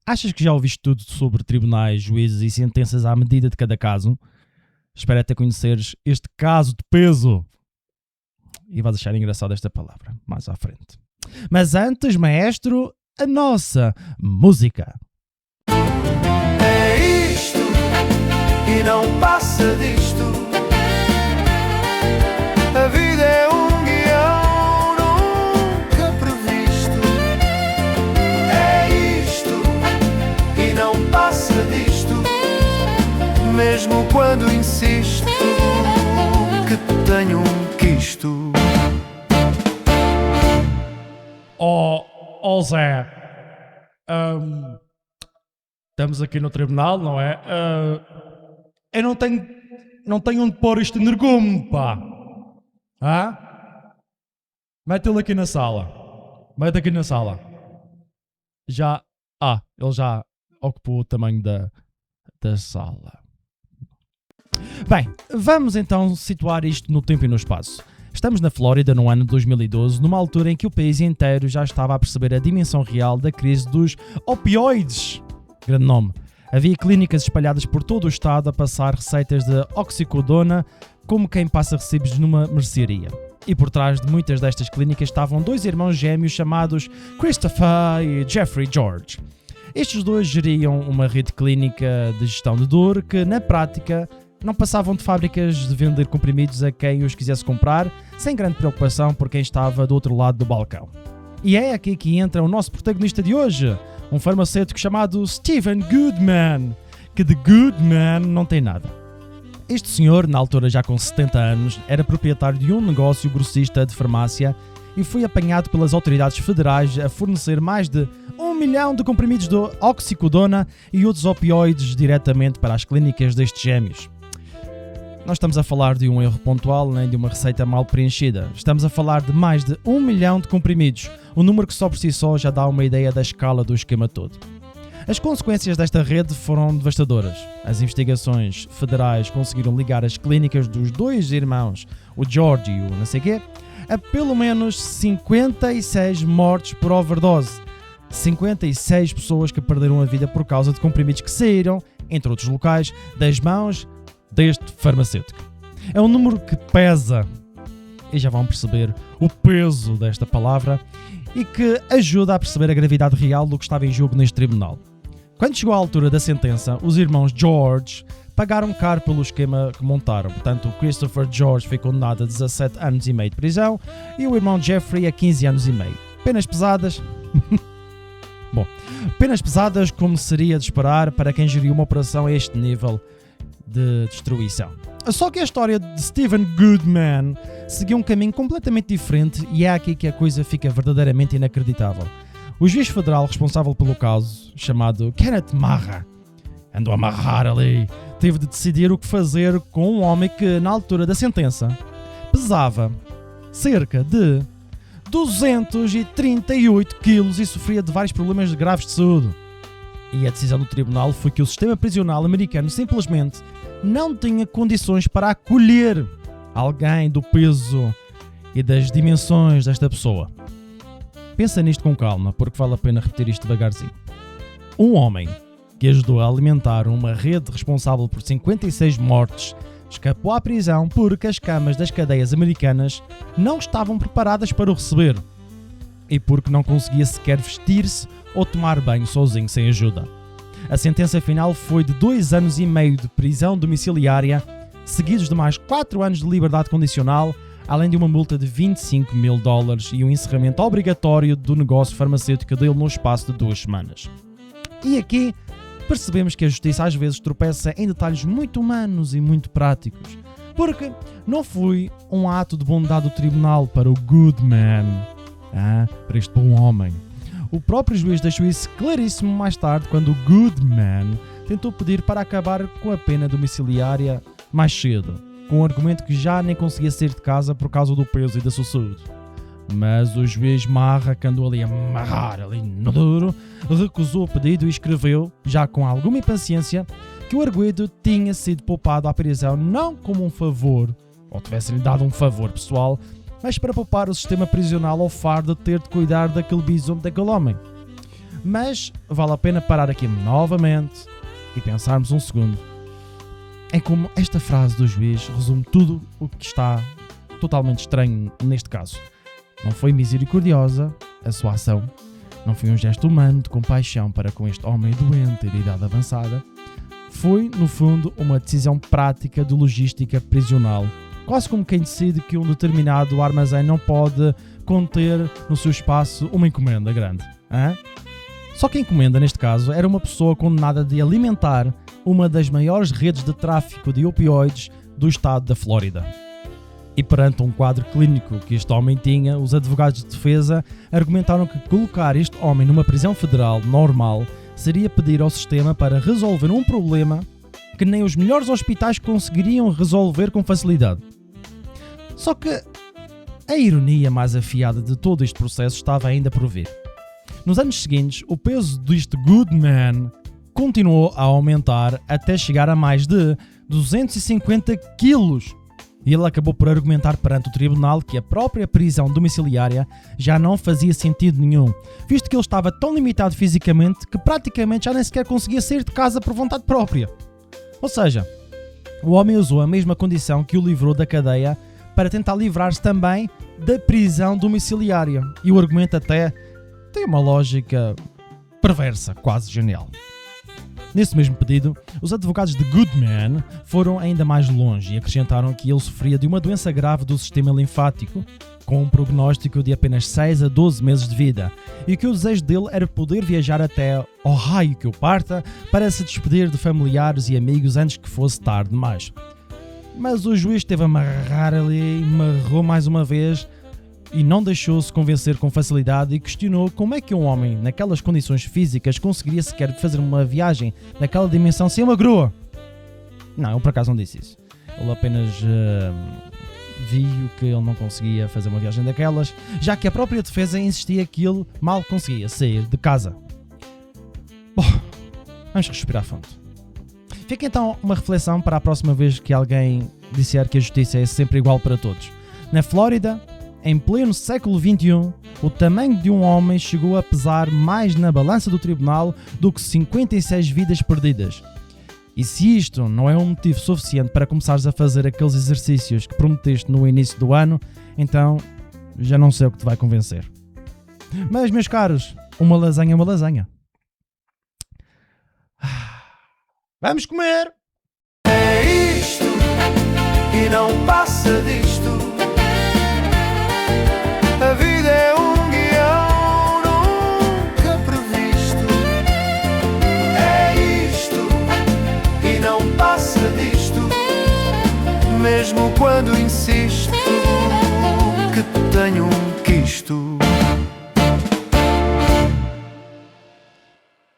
Achas que já ouviste tudo sobre tribunais, juízes e sentenças à medida de cada caso? Espero até conheceres este caso de peso. E vais achar engraçado esta palavra mais à frente. Mas antes, maestro, a nossa música. É isto e não passa disto. A vida é um guião nunca previsto. É isto e não passa disto. Mesmo quando insisto que tenho um quisto. Oh Zé, estamos aqui no tribunal, não é? Eu não tenho onde pôr isto energume, pá. Mete-lo aqui na sala. Mete aqui na sala. Ele já ocupou o tamanho da sala. Bem, vamos então situar isto no tempo e no espaço. Estamos na Flórida no ano de 2012, numa altura em que o país inteiro já estava a perceber a dimensão real da crise dos opioides. Grande nome. Havia clínicas espalhadas por todo o estado a passar receitas de oxicodona como quem passa recibos numa mercearia. E por trás de muitas destas clínicas estavam dois irmãos gêmeos chamados Christopher e Jeffrey George. Estes dois geriam uma rede clínica de gestão de dor que, na prática, não passavam de fábricas de vender comprimidos a quem os quisesse comprar, sem grande preocupação por quem estava do outro lado do balcão. E é aqui que entra o nosso protagonista de hoje, um farmacêutico chamado Steven Goodman, que de Goodman não tem nada. Este senhor, na altura já com 70 anos, era proprietário de um negócio grossista de farmácia e foi apanhado pelas autoridades federais a fornecer mais de 1 milhão de comprimidos de oxicodona e outros opioides diretamente para as clínicas destes gêmeos. Não estamos a falar de um erro pontual nem de uma receita mal preenchida. Estamos a falar de mais de 1 milhão de comprimidos, um número que só por si só já dá uma ideia da escala do esquema todo. As consequências desta rede foram devastadoras. As investigações federais conseguiram ligar as clínicas dos dois irmãos, o George e o não sei quê, a pelo menos 56 mortes por overdose. 56 pessoas que perderam a vida por causa de comprimidos que saíram, entre outros locais, das mãos deste farmacêutico. É um número que pesa, e já vão perceber o peso desta palavra, e que ajuda a perceber a gravidade real do que estava em jogo neste tribunal. Quando chegou à altura da sentença, os irmãos George pagaram caro pelo esquema que montaram. Portanto, o Christopher George foi condenado a 17 anos e meio de prisão e o irmão Jeffrey a 15 anos e meio. Penas pesadas? Penas pesadas como seria de esperar para quem geriu uma operação a este nível de destruição. Só que a história de Steven Goodman seguiu um caminho completamente diferente e é aqui que a coisa fica verdadeiramente inacreditável. O juiz federal responsável pelo caso, chamado Kenneth Marra, andou a amarrar ali, teve de decidir o que fazer com um homem que, na altura da sentença, pesava cerca de 238 quilos e sofria de vários problemas graves de saúde. E a decisão do tribunal foi que o sistema prisional americano simplesmente não tinha condições para acolher alguém do peso e das dimensões desta pessoa. Pensa nisto com calma, porque vale a pena repetir isto devagarzinho. Um homem que ajudou a alimentar uma rede responsável por 56 mortes escapou à prisão porque as camas das cadeias americanas não estavam preparadas para o receber e porque não conseguia sequer vestir-se ou tomar banho sozinho sem ajuda. A sentença final foi de 2 anos e meio de prisão domiciliária, seguidos de mais 4 anos de liberdade condicional, além de uma multa de $25 mil e um encerramento obrigatório do negócio farmacêutico dele no espaço de 2 semanas. E aqui percebemos que a justiça às vezes tropeça em detalhes muito humanos e muito práticos, porque não foi um ato de bondade do tribunal para o Goodman, para este bom homem. O próprio juiz deixou isso claríssimo mais tarde, quando o Goodman tentou pedir para acabar com a pena domiciliária mais cedo, com o argumento que já nem conseguia sair de casa por causa do peso e da sua saúde. Mas o juiz Marra, que andou ali a amarrar ali no duro, recusou o pedido e escreveu, já com alguma impaciência, que o arguido tinha sido poupado à prisão não como um favor, ou tivesse-lhe dado um favor pessoal, mas para poupar o sistema prisional ao fardo de ter de cuidar daquele bisombo daquele homem. Mas vale a pena parar aqui novamente e pensarmos um segundo em como esta frase do juiz resume tudo o que está totalmente estranho neste caso. Não foi misericordiosa a sua ação, não foi um gesto humano de compaixão para com este homem doente e de idade avançada, foi, no fundo, uma decisão prática de logística prisional, quase como quem decide que um determinado armazém não pode conter no seu espaço uma encomenda grande. Hein? Só que a encomenda, neste caso, era uma pessoa condenada de alimentar uma das maiores redes de tráfico de opioides do estado da Flórida. E perante um quadro clínico que este homem tinha, os advogados de defesa argumentaram que colocar este homem numa prisão federal normal seria pedir ao sistema para resolver um problema que nem os melhores hospitais conseguiriam resolver com facilidade. Só que a ironia mais afiada de todo este processo estava ainda por vir. Nos anos seguintes, o peso deste good man continuou a aumentar até chegar a mais de 250 quilos. E ele acabou por argumentar perante o tribunal que a própria prisão domiciliária já não fazia sentido nenhum, visto que ele estava tão limitado fisicamente que praticamente já nem sequer conseguia sair de casa por vontade própria. Ou seja, o homem usou a mesma condição que o livrou da cadeia para tentar livrar-se também da prisão domiciliária. E o argumento até tem uma lógica perversa, quase genial. Nesse mesmo pedido, os advogados de Goodman foram ainda mais longe e acrescentaram que ele sofria de uma doença grave do sistema linfático, com um prognóstico de apenas 6 a 12 meses de vida, e que o desejo dele era poder viajar até ao raio que o parta para se despedir de familiares e amigos antes que fosse tarde demais. Mas o juiz teve a amarrar ali, amarrou mais uma vez e não deixou-se convencer com facilidade e questionou como é que um homem naquelas condições físicas conseguiria sequer fazer uma viagem naquela dimensão sem uma grua. Não, eu por acaso não disse isso. Ele apenas viu que ele não conseguia fazer uma viagem daquelas, já que a própria defesa insistia que ele mal conseguia sair de casa. Bom, vamos respirar fundo. Fica então uma reflexão para a próxima vez que alguém disser que a justiça é sempre igual para todos. Na Flórida, em pleno século XXI, o tamanho de um homem chegou a pesar mais na balança do tribunal do que 56 vidas perdidas. E se isto não é um motivo suficiente para começares a fazer aqueles exercícios que prometeste no início do ano, então já não sei o que te vai convencer. Mas, meus caros, uma lasanha é uma lasanha. Vamos comer! É isto e não passa disto. A vida é um guião nunca previsto. É isto e não passa disto. Mesmo quando insisto que tenho um quisto.